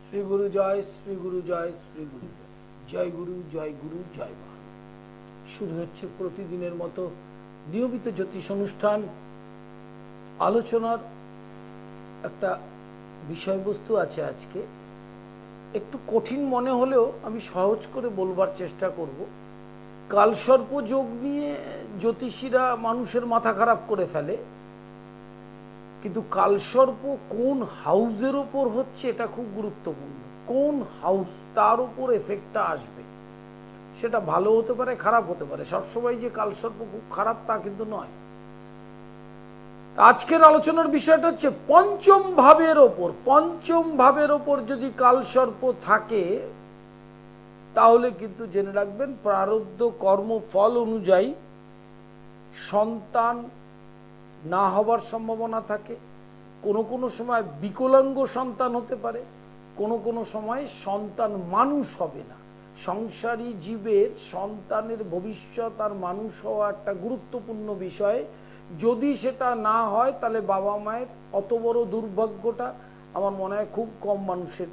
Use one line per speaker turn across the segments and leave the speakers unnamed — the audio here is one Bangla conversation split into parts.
শ্রী গুরু জয়, শ্রী গুরু জয়, শ্রী গুরু জয়, জয় গুরু, জয় গুরু, জয় মা। শুরু হচ্ছে প্রতিদিনের মতো নিয়মিত জ্যোতিষ অনুষ্ঠান। আলোচনার একটা বিষয়বস্তু আছে আজকে, একটু কঠিন মনে হলেও আমি সহজ করে বলবার চেষ্টা করব। কালসর্প যোগ নিয়ে জ্যোতিষীরা মানুষের মাথা খারাপ করে ফেলে, কিন্তু কালসর্প কোন হাউসের ওপর হচ্ছে এটা খুব গুরুত্বপূর্ণ। কোন হাউস, তার উপর এফেক্টটা আসবে। সেটা ভালো হতে পারে, খারাপ হতে পারে। সবসময় যে কালসর্প খুব খারাপ তা কিন্তু নয়। আজকের আলোচনার বিষয়টা হচ্ছে পঞ্চম ভাবের ওপর। পঞ্চম ভাবের ওপর যদি কালসর্প থাকে তাহলে কিন্তু জেনে রাখবেন প্রারব্ধ কর্মফল অনুযায়ী সন্তান না হবার সম্ভাবনা থাকে। কোনো কোনো সময় বিকলাঙ্গ সন্তান হতে পারে, কোনো কোনো সময় সন্তান মানুষ হবে না। সংসারী জীবের সন্তানের ভবিষ্যৎ আর মানুষ হওয়া একটা গুরুত্বপূর্ণ বিষয়। যদি সেটা না হয় তাহলে বাবা মায়ের অত বড় দুর্ভাগ্যটা আমার মনে হয় খুব কম মানুষের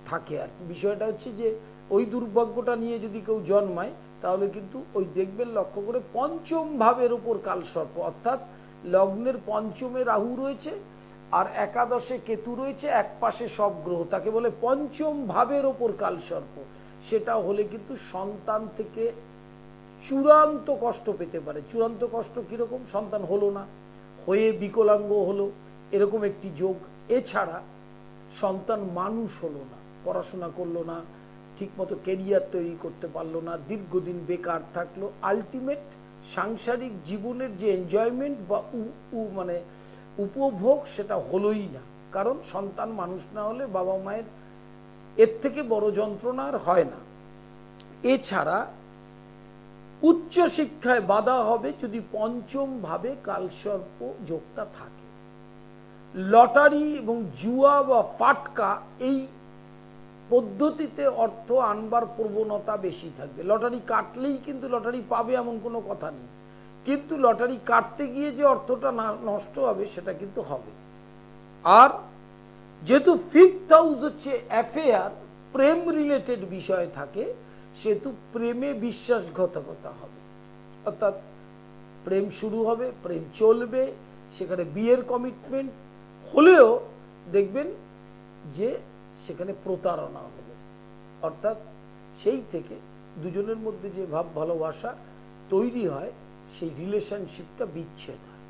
থাকে। আর বিষয়টা হচ্ছে যে ওই দুর্ভাগ্যটা নিয়ে যদি কেউ জন্মায় তাহলে কিন্তু ওই দেখবেন লক্ষ্য করে পঞ্চম ভাবের উপর কালসর্প, অর্থাৎ লগ্নের পঞ্চমে রাহু রয়েছে আর একাদশে কেতু রয়েছে, এক পাশে সব গ্রহ, তাকে বলে পঞ্চম ভাবের ওপর কালসর্প। সেটা হলে কিন্তু সন্তান থেকে চূড়ান্ত কষ্ট পেতে পারে। চূড়ান্ত কষ্ট কিরকম? সন্তান হলো না, হয়ে বিকলাঙ্গ হলো, এরকম একটি যোগ। এছাড়া সন্তান মানুষ হলো না, পড়াশোনা করলো না, ঠিকমতো কেরিয়ার তৈরি করতে পারলো না, দীর্ঘদিন বেকার থাকলো, আলটিমেট সাংসারিক জীবনের যে এনজয়মেন্ট বা মানে উপভোগ সেটা হলোই না। কারণ সন্তান মানুষ না হলে বাবা মায়ের এর থেকে বড় যন্ত্রণা আর হয় না। এছাড়া উচ্চ শিক্ষায় বাধা হবে যদি পঞ্চম ভাবে কালসর্প যোগটা থাকে। লটারি এবং জুয়া বা ফাটকা এই পদ্ধতিতে অর্থ আনবার প্রবণতা বেশি থাকবে। লটারি কাটলেই কিন্তু লটারি পাবে এমন কোনো কথা নেই, কিন্তু লটারি কাটতে গিয়ে যে অর্থটা নষ্ট হবে সেটা কিন্তু হবে। আর যেহেতু ফিফথ হাউস হচ্ছে অ্যাফেয়ার, প্রেম রিলেটেড বিষয় থাকে, সেহেতু প্রেমে বিশ্বাসঘাতকতা হবে। অর্থাৎ প্রেম শুরু হবে, প্রেম চলবে, সেখানে বিয়ের কমিটমেন্ট হলেও দেখবেন যে সেখানে প্রতারণা হবে। অর্থাৎ সেই থেকে দুজনের মধ্যে যে ভাব ভালোবাসা তৈরি হয় সেই রিলেশনশিপটা বিচ্ছেদ হয়।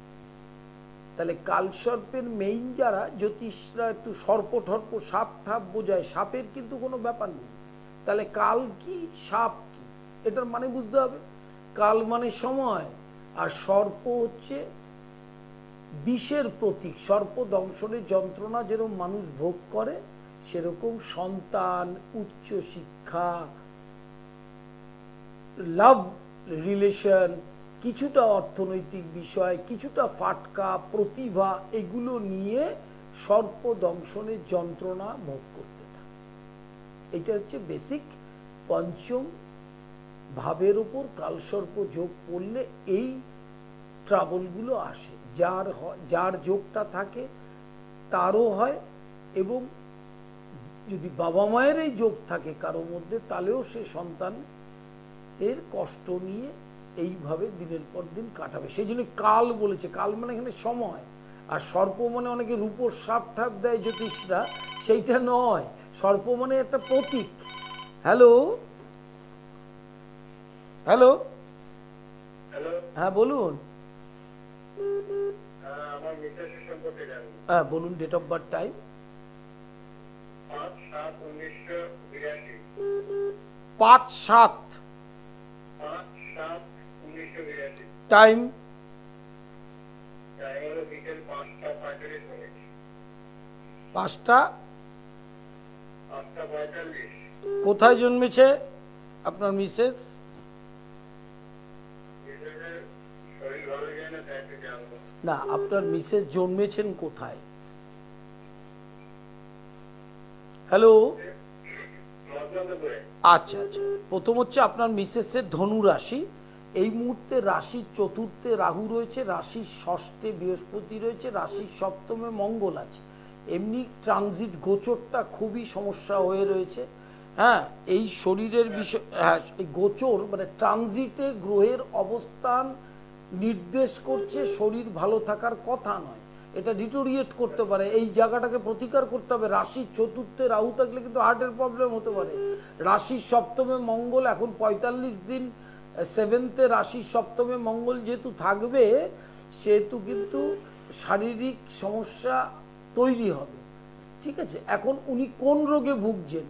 তাহলে কালসর্পের মেইন যারা জ্যোতিষরা একটু সর্প ঠর্প সাপ ঠাপ বোঝায়, সাপের কিন্তু কোনো ব্যাপার নেই। তাহলে কাল কি সাপ কি এটার মানে বুঝতে হবে। কাল মানে সময়, আর সর্প হচ্ছে বিষের প্রতীক। সর্প দংশনের যন্ত্রণা যেরকম মানুষ ভোগ করে, সেরকম সন্তান, উচ্চ শিক্ষা, লাভ রিলেশন, কিছুটা অর্থনৈতিক বিষয়, কিছুটা ফাটকা, প্রতিভা, এগুলো নিয়ে সর্প দংশনের যন্ত্রণা ভোগ করতে থাকে। এটা হচ্ছে বেসিক। পঞ্চম ভাবের উপর কালসর্প যোগ পড়লে এই ট্রাবলগুলো আসে। যার যোগটা থাকে তারও হয়, এবং যদি বাবা মায়ের এই যোগ থাকে কারোর মধ্যে তাহলেও সে সন্তান এর কষ্ট নিয়ে এইভাবে দিনের পর দিন কাটাবে। সেই জন্য কাল বলেছে। কাল মানে এখানে সময়, আর সর্প মানে অনেকে রূপোর সাপ ঠাপ দেয় জ্যোতিষরা, সেইটা নয়। সর্প মানে একটা প্রতীক। হ্যালো হ্যালো, হ্যাঁ বলুন। হ্যাঁ বলুন, date of birth, time. 5/7, time 5টা। কোথায় জন্মেছে আপনার মিসেস? না, আপনার মিসেস জন্মেছেন কোথায়? হ্যালো, আচ্ছা আচ্ছা। প্রথম হচ্ছে আপনার মিসেসের ধনু রাশি। এই মুহূর্তে রাশির চতুর্থে রাহু রয়েছে, রাশির ষষ্ঠে বৃহস্পতি রয়েছে, রাশির সপ্তমে মঙ্গল আছে। এমনি ট্রানজিট গোচরটা খুবই সমস্যা হয়ে রয়েছে। হ্যাঁ, এই শরীরের বিষয়, হ্যাঁ গোচর মানে ট্রানজিটে গ্রহের অবস্থান নির্দেশ করছে শরীর ভালো থাকার কথা নয়, এটা ডিটোরিয়েট করতে পারে। এই জায়গাটাকে প্রতিকার করতে হবে। রাশির চতুর্থে রাহু থাকলে কিন্তু হার্টের প্রবলেম হতে পারে। রাশির সপ্তমে মঙ্গল এখন 45 দিন সেভেন্থে রাশির সপ্তমে মঙ্গল যেহেতু থাকবে, সেহেতু কিন্তু শারীরিক সমস্যা তৈরি হবে। ঠিক আছে, এখন উনি কোন রোগে ভুগছেন?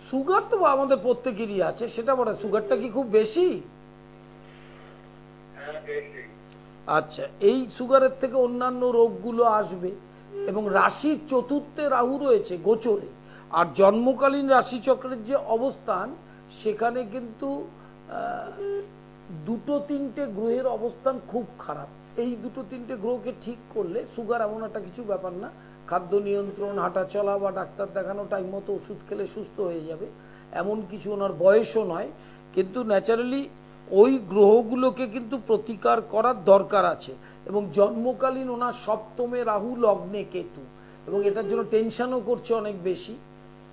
সুগার তো আমাদের প্রত্যেকেরই আছে, সেটা বড়। সুগারটা কি খুব বেশি? আচ্ছা, এই সুগারের থেকে অন্যান্য রোগগুলো আসবে। এবং রাশির চতুর্থে রাহু রয়েছে গোচরে, আর জন্মকালীন রাশিচক্রের যে অবস্থান সেখানে কিন্তু দুটো তিনটে গ্রহের অবস্থান খুব খারাপ। এই দুটো তিনটে গ্রহকে ঠিক করলে সুগার এমন একটা কিছু ব্যাপার না। খাদ্য নিয়ন্ত্রণ, হাঁটা চলা বা ডাক্তার দেখানো, টাইম মতো ওষুধ খেলে সুস্থ হয়ে যাবে, এমন কিছু ওনার বয়সও নয়। কিন্তু ন্যাচারালি ওই গ্রহগুলোকে কিন্তু প্রতিকার করার দরকার আছে। এবং জন্মকালীন ওনার সপ্তমে রাহু, লগ্নে কেতু, এবং এটার জন্য টেনশনও করছে অনেক বেশি।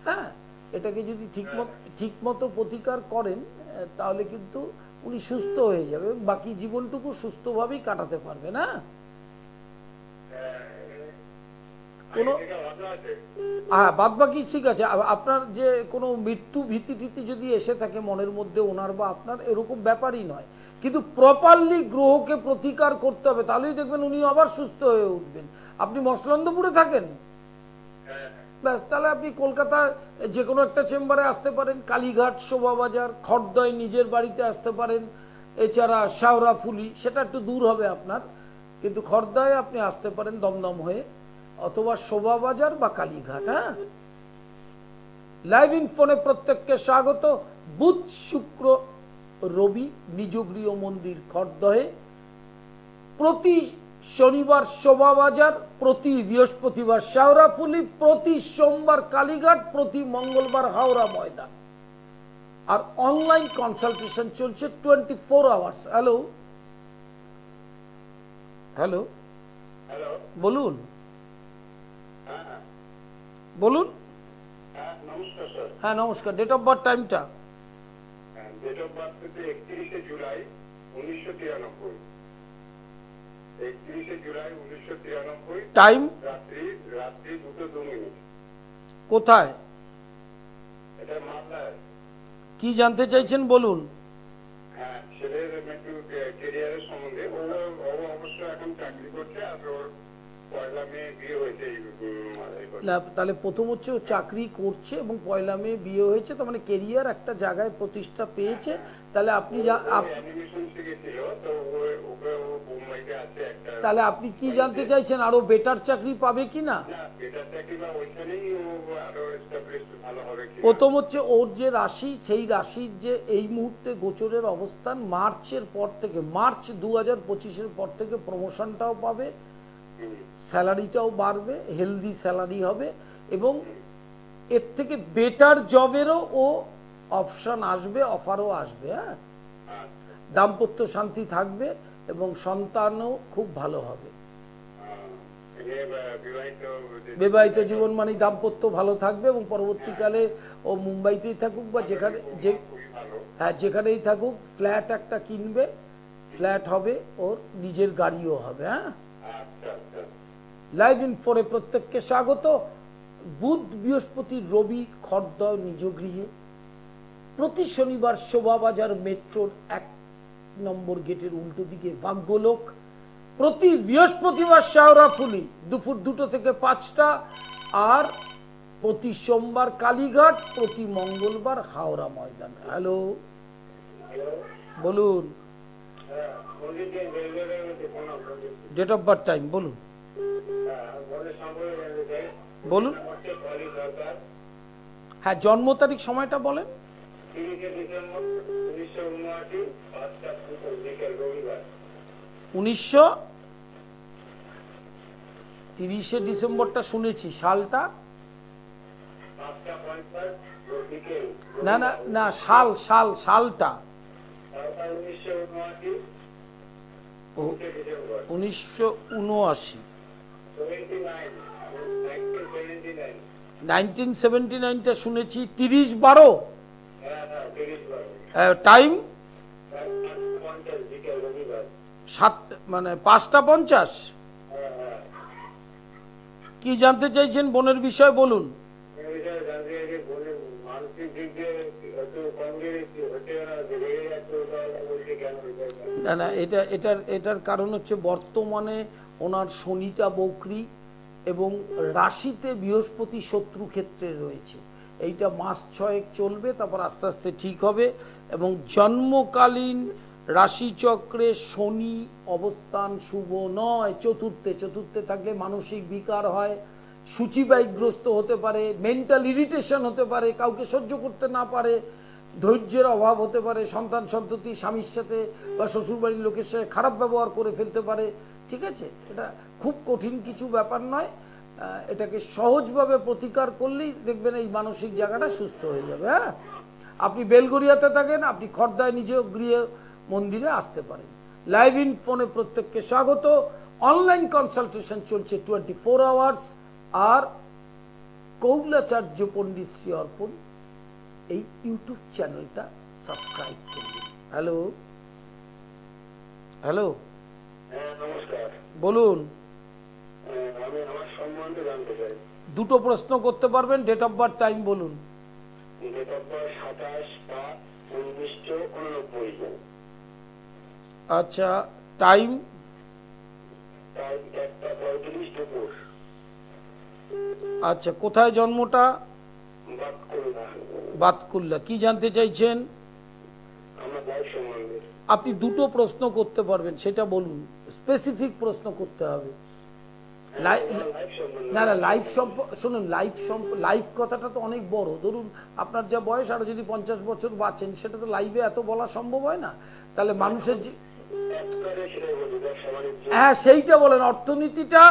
হ্যাঁ, এটাকে যদি ঠিক মতো প্রতিকার করেন তাহলে কিন্তু উনি সুস্থ হয়ে যাবে, বাকি জীবনটুকু সুস্থভাবেই কাটাতে পারবে। না কোনো, হ্যাঁ বাদ বাকি ঠিক আছে। আপনার যে কোনো মৃত্যু ভীতি টীতি যদি এসে থাকে মনের মধ্যে ওনার বা আপনার, এরকম ব্যাপারই নয়। কিন্তু প্রপারলি গ্রহকে প্রতিকার করতে হবে, তাহলেই দেখবেন উনি আবার সুস্থ হয়ে উঠবেন। আপনি মসলন্দপুরে থাকেন, ব্যাস, তাহলে আপনি কলকাতায় যে কোনো একটা চেম্বারে আসতে পারেন। কালীঘাট, শোভাবাজার, খড়দয় নিজের বাড়িতে আসতে পারেন। এছাড়া শাওরাফুলি, সেটা একটু দূর হবে আপনার, কিন্তু খড়দয়ে আপনি আসতে পারেন দমদম হয়ে, অথবা শোভাবাজার বা কালীঘাট। হ্যাঁ, লাইভ ইন ফোনে প্রত্যেককে স্বাগত। বুধ, শুক্র, রবি নিজ গৃহ মন্দির খড়দহে, প্রতি শনিবার শোভাবাজার, প্রতি বৃহস্পতিবার শাওরাফুলি, প্রতি সোমবার কালীঘাট, প্রতি মঙ্গলবার হাওড়া ময়দান। আর অনলাইন কনসালটেশন চলছে 24 আওয়ার্স। হ্যালো হ্যালো বলুন বলুন। হ্যাঁ নমস্কার, ডেট অফ বার্থ, টাইমটা?
Date of birth 31 July 1993। 31 July 1993।
Time?
রাত্রি 2:02।
কোথায়?
এটা মালদায়।
কি জানতে চাইছেন বলুন।
হ্যাঁ, ছেলের একটু ক্যারিয়ারের সম্বন্ধে। ও অবশ্য এখন চাকরি করছে, আর ওর পয়লা মে বিয়ে হয়েছে।
না, তাহলে প্রথম হচ্ছে ও চাকরি করছে এবং পয়লা মে বিয়ে হয়েছে, তার মানে কেরিয়ার একটা জায়গায় প্রতিষ্ঠা পেয়েছে। তাহলে আপনি তাহলে আপনি কি জানতে চাইছেন, আরো বেটার চাকরি পাবে কিনা? প্রথম হচ্ছে ওর যে রাশি, সেই রাশির যে এই মুহূর্তে গোচরের অবস্থান, মার্চের পর থেকে, মার্চ 2025-এর পর থেকে প্রমোশনটাও পাবে, স্যালারিটাও বাড়বে, হেলদি স্যালারি হবে, এবং এর থেকে বেটার জবেরও ও অপশন আসবে, অফারও আসবে। হ্যাঁ, দাম্পত্য শান্তি থাকবে এবং সন্তানও খুব ভালো হবে। বিবাহিত জীবন মানে দাম্পত্য ভালো থাকবে, এবং পরবর্তীকালে ও মুম্বাইতেই থাকুক বা যেখানে হ্যাঁ যেখানেই থাকুক, ফ্ল্যাট একটা কিনবে, ফ্ল্যাট হবে, ওর নিজের গাড়িও হবে। হ্যাঁ, লাইভ ইন ফোরে প্রত্যেককে স্বাগত। বুধ, বৃহস্পতি, রবি খড়দয় নিজ গৃহে, প্রতি শনিবার শোভাবাজার মেট্রোর 1 নম্বর গেটের উল্টো দিকে ভাগ্যলোক, প্রতি বৃহস্পতিবার শাওরাফুলি দুপুর 2টা থেকে 5টা, আর প্রতি সোমবার কালীঘাট, প্রতি মঙ্গলবার হাওড়া ময়দান। হ্যালো বলুন, ডেট অফ বার্থ, টাইম বলুন বলুন। হ্যাঁ, জন্ম তারিখ, সময়টা বলেন। 30 ডিসেম্বরটা শুনেছি, সালটা? না না না, সালটা ও 1979, 1979টা শুনেছি 30/12। টাইম 5:50। কি জানতে চাইছেন বোনের বিষয় বলুন। না না, এটার কারণ হচ্ছে বর্তমানে ওনার শনিটা বক্রী এবং রাশিতে বৃহস্পতি শত্রু ক্ষেত্রে রয়েছে। এইটা মাস 6 চলবে, তারপর আস্তে আস্তে ঠিক হবে। এবং জন্মকালীন রাশিচক্রে শনি অবস্থান শুভ নয়। চতুর্থে থাকলে মানসিক বিকার হয়, সূচিবায়গ্রস্ত হতে পারে, মেন্টাল ইরিটেশন হতে পারে, কাউকে সহ্য করতে না পারে, ধৈর্যের অভাব হতে পারে, সন্তান সন্ততি স্বামীর সাথে বা শ্বশুরবাড়ির লোকের সাথে খারাপ ব্যবহার করে ফেলতে পারে। ঠিক আছে, এটা খুব কঠিন কিছু ব্যাপার নয়। এটাকে সহজভাবে প্রতিকার করলেই দেখবেন এই মানসিক জায়গাটা সুস্থ হয়ে যাবে। হ্যাঁ, আপনি বেলগড়িয়াতে থাকেন, আপনি খর্দায় নিজে গৃহ মন্দিরে আসতে পারেন। লাইভ ইন ফোনে প্রত্যেককে স্বাগত। অনলাইন কনসালটেশন চলছে 24 আওয়ার্স। আর কৌলাচার্য পণ্ডিত শ্রী অর্পণ এই ইউটিউব চ্যানেলটা সাবস্ক্রাইব করুন। হ্যালো হ্যালো,
নমস্কার,
বলুন।
আমি আমার সম্বন্ধে জানতে চাই।
দুটো প্রশ্ন করতে পারবেন। ডেট অফ বার্থ, টাইম বলুন।
Date of birth 27/1989।
আচ্ছা, টাইম?
টাইম 1:35 দুপুর।
আচ্ছা, কোথায় জন্মটা?
বাতকুল্লা।
বাতকুল্লা। কি জানতে চাইছেন?
আমার লাইফ সম্বন্ধে।
আপনি দুটো প্রশ্ন করতে পারবেন, সেটা বলুন। স্পেসিফিক প্রশ্ন করতে হবে। না না, শুনুন, লাইফ কথাটা তো অনেক বড়। ধরুন আপনার যা বয়স, আরো যদি 50 বছর বাঁচেন, সেটা তো লাইভে এত বলা সম্ভব হয় না। তাহলে মানুষের হ্যাঁ, সেইটা বলেন। অর্থনীতিটা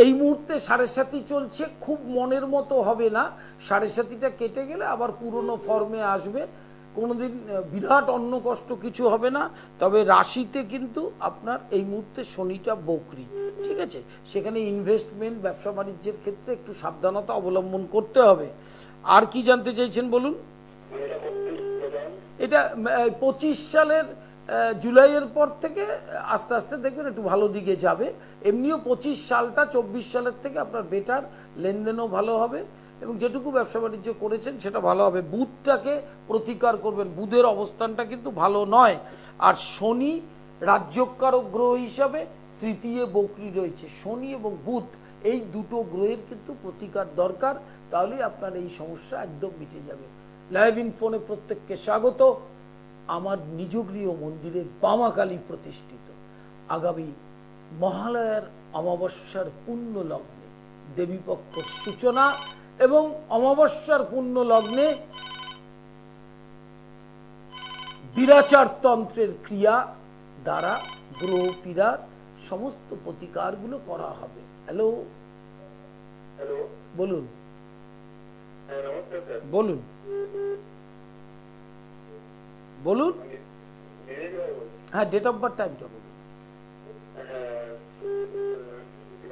এই মুহূর্তে 7.5 চলছে, খুব মনের মতো হবে না। 7.5টা কেটে গেলে আবার পুরনো ফর্মে আসবে। কোনোদিন বিরাট অন্য কষ্ট কিছু হবে না। তবে রাশিতে কিন্তু আপনার এই মুহূর্তে শনিটা বক্রী। ঠিক আছে, সেখানে ইনভেস্টমেন্ট, ব্যবসা বাণিজ্যের ক্ষেত্রে একটু সাবধানতা অবলম্বন করতে হবে। আর কি জানতে চাইছেন বলুন। এটা 25 সালের জুলাইয়ের পর থেকে আস্তে আস্তে দেখবেন একটু ভালো দিকে যাবে। এমনিও 25 সালটা 24 সালের থেকে আপনার বেটার, লেনদেনও ভালো হবে এবং যেটুকু ব্যবসা বাণিজ্য করেছেন সেটা ভালো হবে। বুধটাকে প্রতিকার করবেন, বুধের অবস্থানটা কিন্তু ভালো নয়। আর শনি রাজ্যকারক গ্রহ হিসাবে তৃতীয় বক্রী রয়েছে। শনি এবং বুধ এই দুটো গ্রহের কিন্তু প্রতিকার দরকার, তাহলেই আপনার এই সমস্যা একদম মিটে যাবে। লাইভ ইন ফোনে প্রত্যেককে স্বাগত। আমার নিজ গৃহ মন্দিরে বামাকালী প্রতিষ্ঠিত। আগামী মহালয়ার অমাবস্যার পুণ্য লগ্নে দেবীপক্ষ সূচনা এবং অমাবস্যার পুণ্য লগ্নে বিরাচার তন্ত্রের ক্রিয়া দ্বারা গ্রহ পীড়ার সমস্ত প্রতিকারগুলো করা হবে। হ্যালো
হ্যালো,
বলুন।
নমস্কার স্যার।
বলুন বলুন। হ্যাঁ, ডেট অফ বার্থ, টাইমটা বলুন।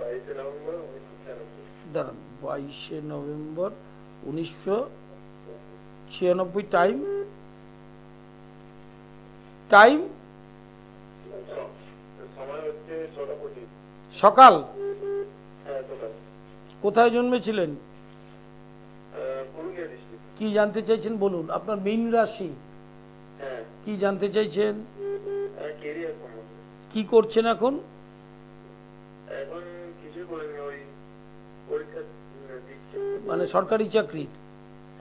22 নভেম্বর 1996।
দাঁড়ান, 22 নভেম্বর 1996। টাইম? টাইম
সময় হচ্ছে 6:25
সকাল।
হ্যাঁ, সকাল।
কোথায় জন্মেছিলেন?
পুরুলিয়া ডিস্ট্রিক্ট।
কি জানতে চাইছেন বলুন। আপনার মীন রাশি।
হ্যাঁ।
কি জানতে চাইছেন?
ক্যারিয়ার সম্বন্ধে।
কি করছেন এখন?
এখন কিছু করিনি, ওই পরীক্ষা দিচ্ছি।
মানে সরকারি চাকরি?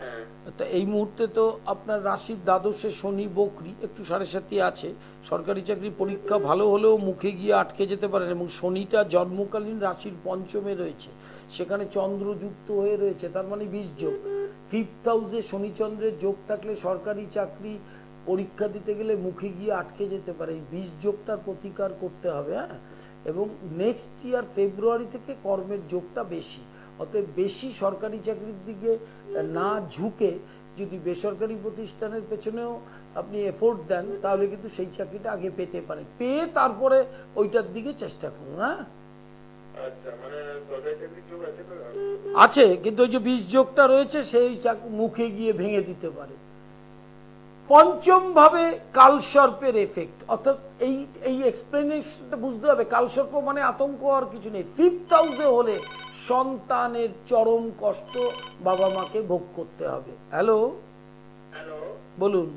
হ্যাঁ।
তা এই মুহূর্তে তো আপনার রাশির দ্বাদশে শনি বক্রী, একটু 7.5 আছে। সরকারি চাকরি পরীক্ষা ভালো হলেও মুখে গিয়ে আটকে যেতে পারেন। এবং শনিটা জন্মকালীন রাশির পঞ্চমে রয়েছে, সেখানে চন্দ্র যুক্ত হয়ে রয়েছে, তার মানে 20 যোগ। 5th হাউসে শনি চন্দ্রের যোগ থাকলে সরকারি চাকরি পরীক্ষা দিতে গেলে মুখে গিয়ে আটকে যেতে পারে। এই 20 যোগটার প্রতিকার করতে হবে। হ্যাঁ, এবং নেক্সট ইয়ার ফেব্রুয়ারি থেকে কর্মের যোগটা বেশি। অতএব বেশি সরকারি চাকরির দিকে না ঝুঁকে যদি বেসরকারি প্রতিষ্ঠানের পেছনেও আপনি এফোর্ট দেন তাহলে কিন্তু সেই চাকরিটা আগে পেতে পারেন, পেয়ে তারপরে ওইটার দিকে চেষ্টা করুন। হ্যাঁ, আছে, কিন্তু ওই যে 20 যোগটা রয়েছে সেই মুখে গিয়ে ভেঙে দিতে পারে। পঞ্চম ভাবে কালসর্পের এফেক্ট, অর্থাৎ এই এক্সপ্লেনেশনটা বুঝতে হবে। কালসর্প মানে আতঙ্ক আর কিছু নেই। 5th হাউসে হলে সন্তানের চরম কষ্ট বাবা মাকে ভোগ করতে হবে। হ্যালো, বলুন,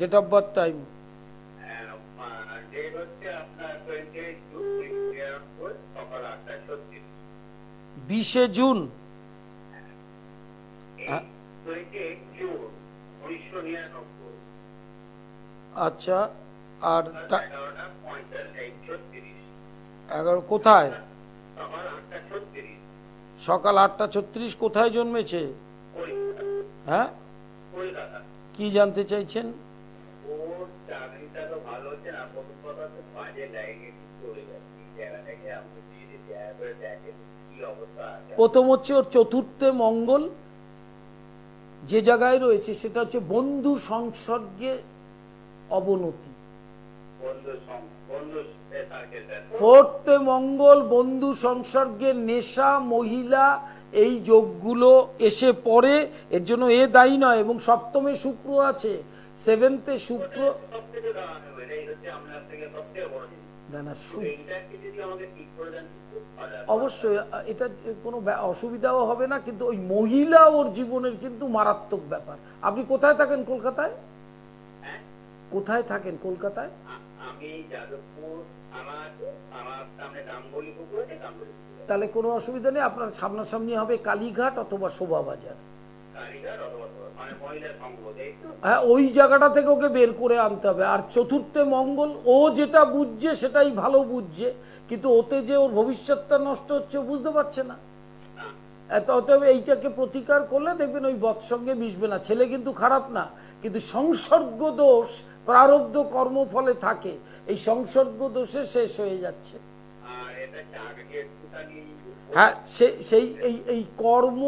date of birth, time. 20 June. আচ্ছা, আর 11 কোথায়? সকাল 8:36। কোথায় জন্মেছে? হ্যাঁ, কি জানতে চাইছেন? প্রথম হচ্ছে ওর চতুর্থে মঙ্গল যে জায়গায় রয়েছে সেটা হচ্ছে বন্ধু সংসর্গে অবনতি। 4th মঙ্গল বন্ধু সংসর্গের নেশা, মহিলা, এই যোগগুলো এসে পড়ে, এর জন্য এ দায়ী নয়। এবং 7মে শুক্র আছে, 7th শুক্র। অবশ্যই এটা কোনো অসুবিধাও হবে না, কিন্তু ওই মহিলা ওর জীবনের কিন্তু মারাত্মক ব্যাপার। আপনি কোথায় থাকেন? কলকাতায়? কোথায় থাকেন কলকাতায়? তাহলে কোনো অসুবিধা নেই, আপনার সামনাসামনি হবে কালীঘাট অথবা শোভাবাজার। হ্যাঁ, ওই জায়গাটা থেকে ওকে বের করে আনতে হবে। আর 4th মঙ্গল ও যেটা বুঝছে সেটাই ভালো বুঝছে, কিন্তু ওতে যে ওর ভবিষ্যৎটা নষ্ট হচ্ছে বুঝতে পারছে না। অতএব এইটাকে প্রতিকার করলে দেখবেন ওই বৎ সঙ্গে মিশবে না। ছেলে কিন্তু খারাপ না, কিন্তু সংসর্গ দোষ প্রারব্ধ কর্মফলে থাকে, এই সংসর্গ দোষে শেষ হয়ে যাচ্ছে। হ্যাঁ, সেই এই কর্ম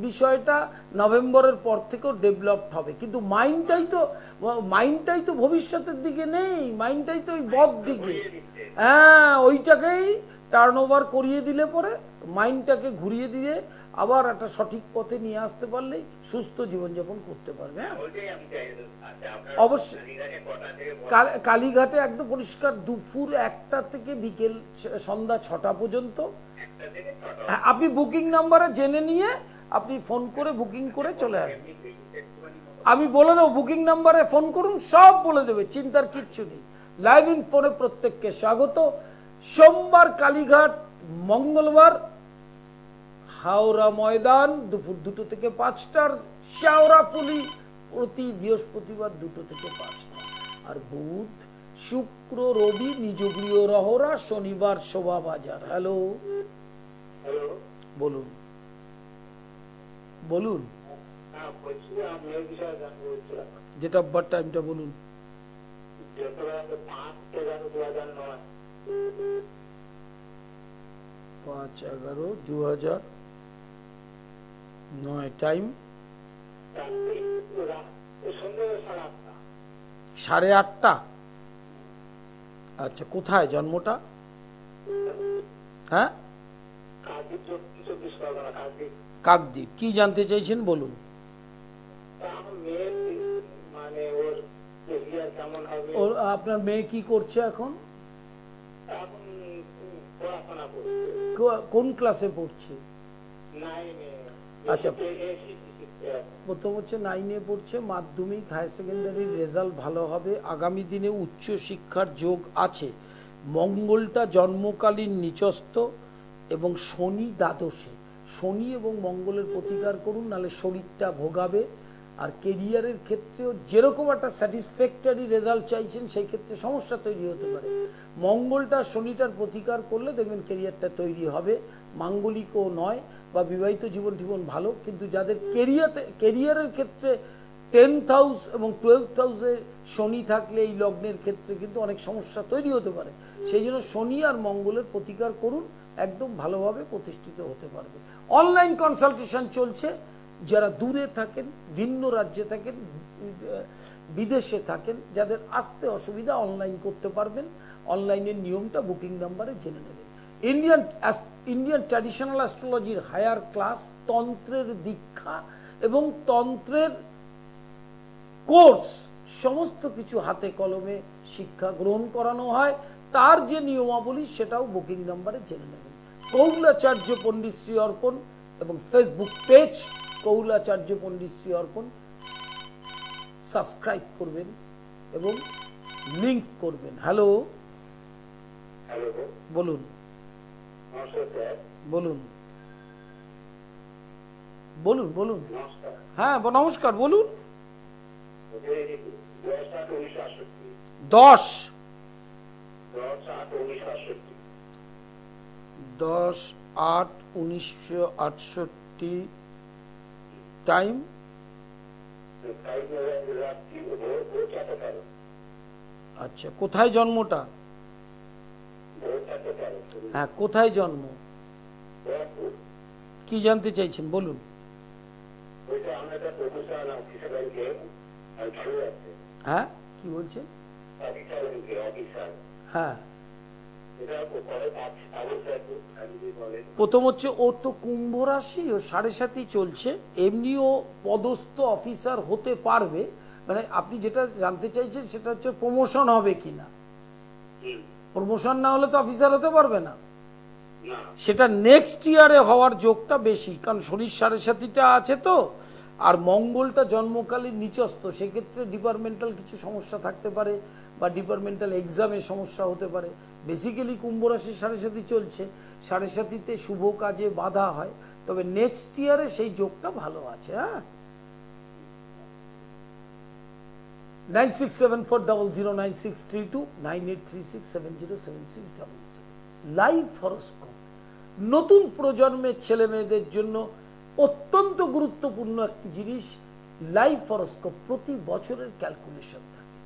বিষয়টা নভেম্বরের পর থেকেও ডেভেলপড হবে, কিন্তু মাইন্ডটাই তো ভবিষ্যতের দিকে নেই, মাইন্ডটাই তো ওই বদ দিকে। হ্যাঁ, ওইটাকেই টার্ন ওভার করিয়ে দিলে পরে, মাইন্ডটাকে ঘুরিয়ে দিয়ে আবার একটা সঠিক পথে নিয়ে আসতে পারলেই সুস্থ জীবনযাপন করতে পারবে। অবশ্যই কালীঘাটে একদম পরিষ্কার, দুপুর 1টা থেকে বিকেল সন্ধ্যা 6টা পর্যন্ত। আপনি বুকিং নাম্বারে জেনে নিয়ে আপনি ফোন করে বুকিং করে চলে আসবেন। আমি বলে দেবো, বুকিং নাম্বারে ফোন করুন, সব বলে দেবে, চিন্তার কিচ্ছু নেই। লাইভ ইন ফোনে প্রত্যেককে স্বাগত। সোমবার কালীঘাট, মঙ্গলবার হাওড়া ময়দান দুপুর 2টো থেকে 5টার, শেওড়াফুলি প্রতি বৃহস্পতিবার 2টো থেকে 5টা, আর বুধ, শুক্র, রবি নিজ গৃহ রহরা, শনিবার শোভাবাজার। হ্যালো, বলুন বলুন, ডেট অফ বার্থ, টাইমটা বলুন। 5/11/2009, টাইম 8:30। আচ্ছা, কোথায় জন্মটা? হ্যাঁ, কাকদ্বীপ। কি জানতে চাইছেন বলুন। আপনার মেয়ে কি করছে এখন? কোন ক্লাসে পড়ছে? আচ্ছা, প্রথম হচ্ছে 9-এ পড়ছে, মাধ্যমিক হায়ার সেকেন্ডারির রেজাল্ট ভালো হবে, আগামী দিনে উচ্চ শিক্ষার যোগ আছে। মঙ্গলটা জন্মকালীন নিচস্থ এবং শনি দ্বাদশে। শনি এবং মঙ্গলের প্রতিকার করুন, নাহলে শরীরটা ভোগাবে। আর কেরিয়ারের ক্ষেত্রেও যেরকম একটা স্যাটিসফ্যাক্টরি রেজাল্ট চাইছেন সেই ক্ষেত্রে সমস্যা তৈরি হতে পারে। মঙ্গলটা শনিটার প্রতিকার করলে দেখবেন কেরিয়ারটা তৈরি হবে। মাঙ্গলিকও নয় বা বিবাহিত জীবন ভালো, কিন্তু যাদের কেরিয়ারের ক্ষেত্রে 10th হাউস এবং 12th হাউসে শনি থাকলে এই লগ্নের ক্ষেত্রে কিন্তু অনেক সমস্যা তৈরি হতে পারে। সেই জন্য শনি আর মঙ্গলের প্রতিকার করুন, একদম ভালোভাবে প্রতিষ্ঠিত হতে পারবে। অনলাইন কনসালটেশন চলছে, যারা দূরে থাকেন, ভিন্ন রাজ্যে থাকেন, বিদেশে থাকেন, যাদের আসতে অসুবিধা অনলাইন করতে পারবেন। অনলাইনের নিয়মটা বুকিং নাম্বারে জেনে নেবেন। ইন্ডিয়ান ট্র্যাডিশনাল অ্যাস্ট্রোলজির হায়ার ক্লাস, তন্ত্রের দীক্ষা এবং তন্ত্রের কোর্স, সমস্ত কিছু হাতে কলমে শিক্ষা গ্রহণ করানো হয়। তার যে নিয়মাবলী সেটাও বুকিং নাম্বারে জেনে নেবেন। কৌলাচার্য পণ্ডিত শ্রী অর্পণ এবং ফেসবুক পেজ কৌলাচার্য পণ্ডিত শ্রী অর্পণ সাবস্ক্রাইব করবেন এবং লিংক করবেন। হ্যালো, বলুন। বলুন বলুন বলুন। হ্যাঁ, নমস্কার, বলুন। 10/8/1968 টাইম। আচ্ছা, কোথায় জন্মটা? হ্যাঁ, কোথায় জন্ম? কি জানতে চাইছেন বলুন। হ্যাঁ, কি বলছেন? হ্যাঁ, প্রথম হচ্ছে ওর তো কুম্ভ রাশি, ও 7.5 চলছে। এমনিও পদস্থ অফিসার হতে পারবে, মানে আপনি যেটা জানতে চাইছেন সেটা হচ্ছে প্রমোশন হবে কিনা। প্রমোশন না হলে তো অফিসার হতে পারবে না, সেটা নেক্সট ইয়ারে হওয়ার যোগটা বেশি, কারণ শনির 7.5টা আছে তো, আর মঙ্গলটা জন্মকালীন নিচস্থ, সেক্ষেত্রে ডিপার্টমেন্টাল কিছু সমস্যা থাকতে পারে বা ডিপার্টমেন্টাল এক্সামে সমস্যা হতে পারে। বেসিক্যালি কুম্ভ রাশি 7.5 চলছে, 7.5-তে শুভ কাজে বাধা হয়, তবে নেক্সট ইয়ারে সেই যোগটা ভালো আছে। হ্যাঁ, 9674009632 9836707677। লাইভ হরোস্কোপ নতুন প্রজন্মের ছেলে মেয়েদের জন্য অত্যন্ত গুরুত্বপূর্ণ একটি জিনিস। লাইভ হরোস্কোপ প্রতি বছরের ক্যালকুলেশন থাকে।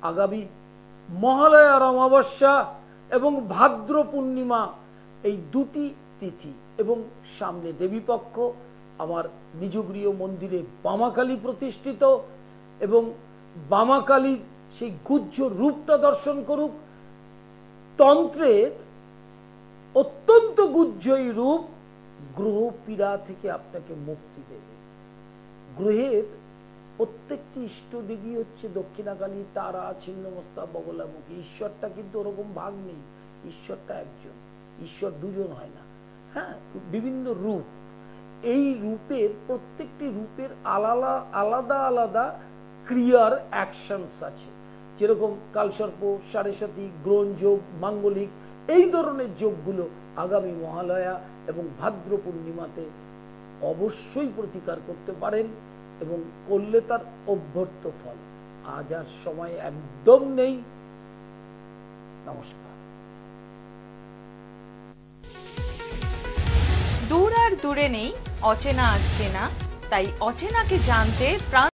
আগামী মহালয়ার অমাবস্যা এবং ভাদ্র পূর্ণিমা, এই দুটি তিথি এবং সামনে দেবীপক্ষ, আমার নিজ গৃহ মন্দিরে বামাকালী প্রতিষ্ঠিত, এবং বামাকালীর সেই গুহ্য রূপটা দর্শন করুক। তন্ত্রের অত্যন্ত গুহ্য এই রূপ গ্রহ পীড়া থেকে আপনাকে মুক্তি দেবে। গ্রহের প্রত্যেকটি ইষ্ট দেবী হচ্ছে দক্ষিণাকালী, তারা, ছিন্নমস্তা, বগলামুখী। ঈশ্বরটা কিন্তু ওরকম ভাগ নেই, ঈশ্বরটা একজন, ঈশ্বর দুজন হয় না। হ্যাঁ, বিভিন্ন রূপ, এই রূপের প্রত্যেকটি রূপের আলাদা আলাদা আলাদা ক্রিয়ার অ্যাকশনস আছে। যেরকম কালসর্প, 7.5, গ্রহণ যোগ, মাঙ্গলিক, এই ধরনের যোগগুলো আগামী মহালয়া এবং ভাদ্র পূর্ণিমাতে অবশ্যই প্রতিকার করতে পারেন এবং করলে তার অভ্যর্থ ফল। আজ আর সময় একদম নেই। নমস্কার।
দূর আর দূরে নেই, অচেনা আচেনা, তাই অচেনাকে জানতে